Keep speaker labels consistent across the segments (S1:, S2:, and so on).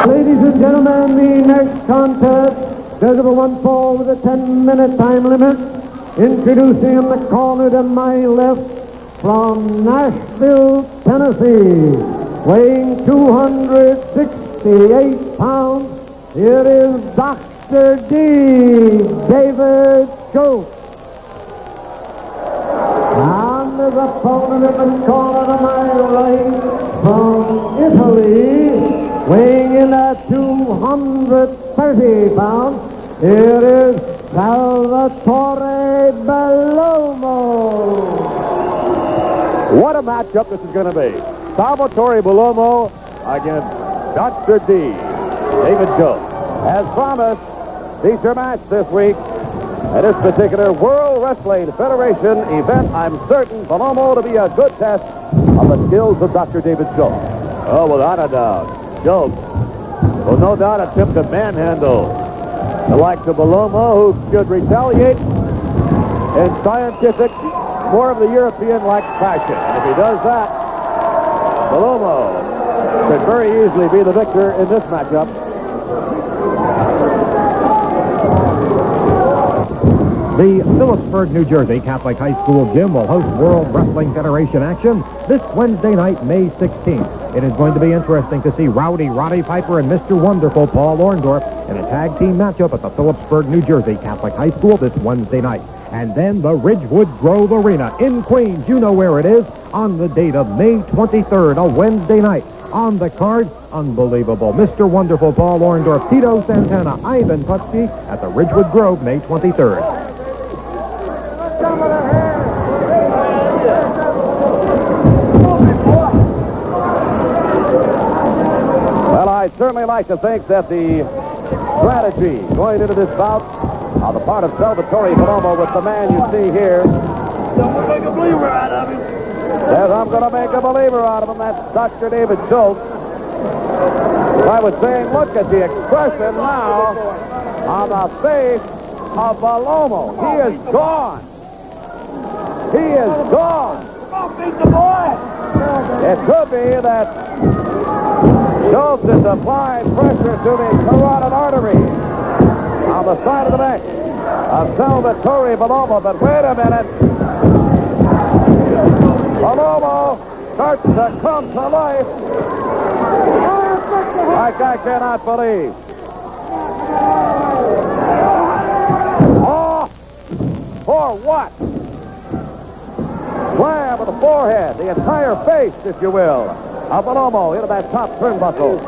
S1: Ladies and gentlemen, the next contest, there's a one fall with a 10-minute time limit. Introducing in the corner to my left from Nashville, Tennessee, weighing 268 pounds, here is Dr. D. David Schultz. And his opponent in the corner to my right from Italy, weighing in at 230 pounds, here is Salvatore Bellomo.
S2: What a matchup this is going to be. Salvatore Bellomo against Dr. D. David Schultz. As promised, feature match this week at this particular World Wrestling Federation event. I'm certain Bellomo to be a good test of the skills of Dr. David Schultz. Oh, without a doubt. Schultz will no doubt attempt to manhandle the likes of Bellomo, who should retaliate in scientific, more of the European-like fashion. And if he does that, Bellomo could very easily be the victor in this matchup.
S3: The Phillipsburg, New Jersey Catholic High School Gym will host World Wrestling Federation action this Wednesday night, May 16th. It is going to be interesting to see Rowdy Roddy Piper and Mr. Wonderful Paul Orndorff in a tag team matchup at the Phillipsburg, New Jersey Catholic High School this Wednesday night. And then the Ridgewood Grove Arena in Queens, you know where it is, on the date of May 23rd, a Wednesday night. On the card, unbelievable, Mr. Wonderful Paul Orndorff, Tito Santana, Ivan Putski at the Ridgewood Grove, May 23rd.
S2: Well, I'd certainly like to think that the strategy going into this bout on the part of Salvatore Bellomo with the man you see here.
S4: I'm going to make a believer out of him.
S2: Says, I'm going to make a believer out of him. That's Dr. David Schultz. I was saying, look at the expression now on the face of Bellomo. He is gone. He is gone.
S4: Come on, beat the boy.
S2: It could be that Schultz is applying pressure to the carotid artery on the side of the neck of Salvatore Bellomo. But wait a minute. Bellomo starts to come to life like I cannot believe. Oh, for what? Slam of the forehead, the entire face, if you will, of Bellomo into that top turnbuckle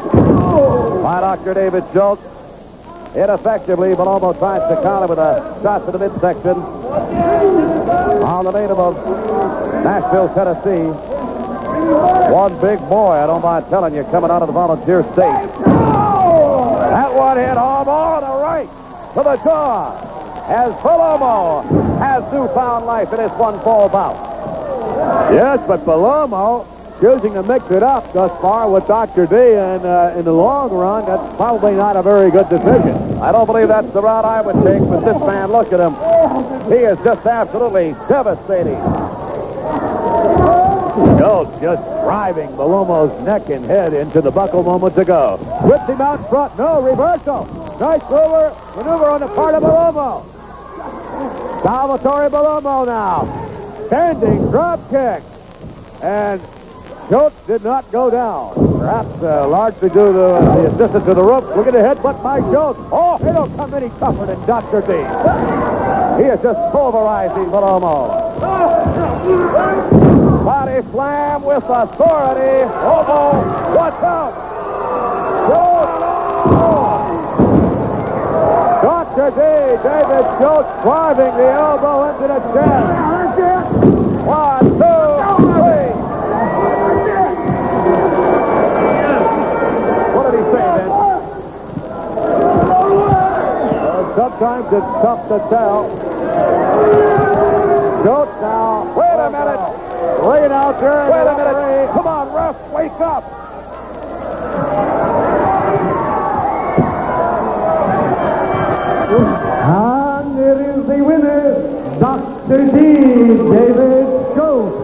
S2: by Dr. David Schultz. Ineffectively, Bellomo tries to counter with a shot to the midsection on the native of Nashville, Tennessee. One big boy, I don't mind telling you, coming out of the volunteer state. That one hit Bellomo to the right to the jaw as Bellomo has newfound life in his one fall bout.
S5: Yes, but Bellomo choosing to mix it up thus far with Dr. D, and in the long run, that's probably not a very good decision.
S2: I don't believe that's the route I would take, but this man, look at him. He is just absolutely devastating.
S5: Schultz just driving Bellomo's neck and head into the buckle moments ago. Whips him out in front. No, reversal. Nice maneuver on the part of Bellomo. Salvatore Bellomo now. Standing drop kick. And Schultz did not go down. Perhaps largely due to the assistance of the rope. Look at the headbutt by Schultz. Oh, he don't come any tougher than Dr. D.
S2: He is just pulverizing Bellomo. Body slam with authority. Obo, watch out.
S5: Dr. D, David Schultz driving the elbow into the chest.
S2: 1, 2, 3. What did he say, then?
S5: Sometimes it's tough to tell. Schultz now.
S2: Wait a minute.
S5: Laying out there.
S2: Wait a minute. Come on, ref, wake up.
S1: And it is the winner, Dr. D. David Schultz.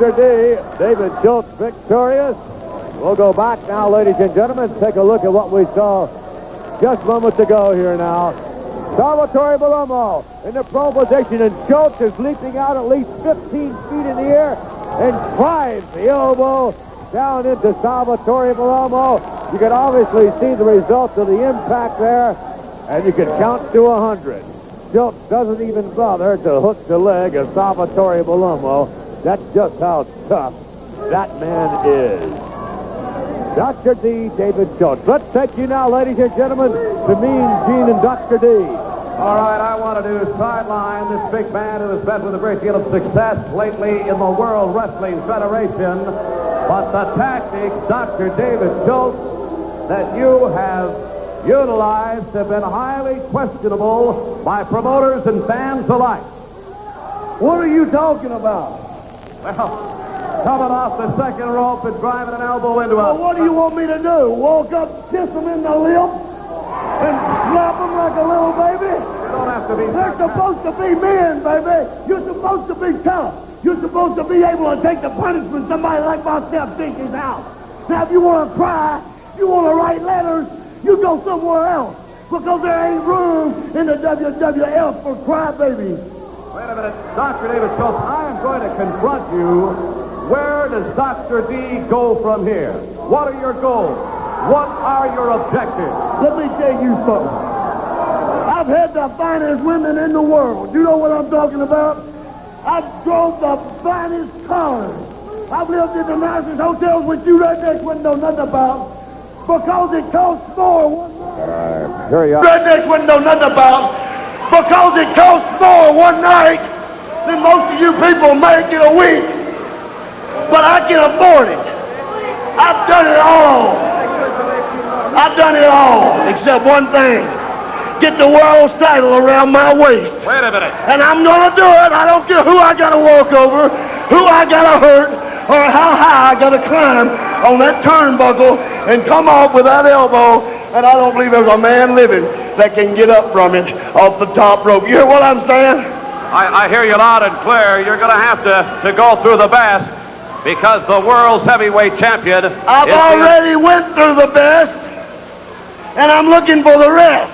S2: Dr. D, David Schultz victorious. We'll go back now, ladies and gentlemen, take a look at what we saw just moments ago here now. Salvatore Bellomo in the pro position, and Schultz is leaping out at least 15 feet in the air and drives the elbow down into Salvatore Bellomo. You can obviously see the result of the impact there, and you can count to 100. Schultz doesn't even bother to hook the leg of Salvatore Bellomo. That's just how tough that man is. Dr. D, David Schultz. Let's take you now, ladies and gentlemen, to Mean Gene and Dr. D.
S5: All right, I want to do sideline this big man who has met with a great deal of success lately in the World Wrestling Federation. But the tactics, Dr. David Schultz, that you have utilized have been highly questionable by promoters and fans alike.
S4: What are you talking about?
S5: Well, coming off the second rope and driving an elbow into
S4: Well,
S5: a...
S4: what do you want me to do? Walk up, kiss them in the lip, and slap them like a little baby?
S5: You don't have to be...
S4: They're supposed to be men, baby. You're supposed to be tough. You're supposed to be able to take the punishment somebody like myself thinks is out. Now, if you want to cry, you want to write letters, you go somewhere else. Because there ain't room in the WWF for crybabies.
S5: Wait a minute. Dr. David Schultz, I am going to confront you. Where does Dr. D go from here? What are your goals? What are your objectives?
S4: Let me tell you something. I've had the finest women in the world. You know what I'm talking about? I've drove the finest cars. I've lived in the nicest hotels which you rednecks wouldn't know nothing about. Because it costs more one night.
S2: Here you are.
S4: Rednecks wouldn't know nothing about. Because it costs more one night than most of you people make in a week. But I can afford it. I've done it all. I've done it all, except one thing. Get the world's title around my waist.
S5: Wait a minute.
S4: And I'm going to do it. I don't care who I got to walk over, who I got to hurt, or how high I got to climb on that turnbuckle and come off with that elbow. And I don't believe there's a man living that can get up from it off the top rope. You hear what I'm saying?
S5: I hear you loud and clear. You're going to have to go through the best because the world's heavyweight champion...
S4: I've already went through the best, and I'm looking for the rest.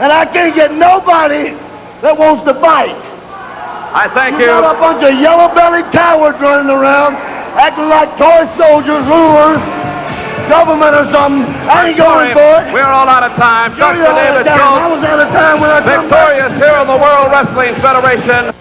S4: And I can't get nobody that wants to fight.
S5: I thank you.
S4: You got a bunch of yellow-bellied cowards running around, acting like toy soldiers, rulers, government or something. I ain't going for it.
S5: We're all out of time.
S4: Sure,
S5: Dr. David Schultz,
S4: I was out of time when I come back.
S5: victorious here in the World Wrestling Federation.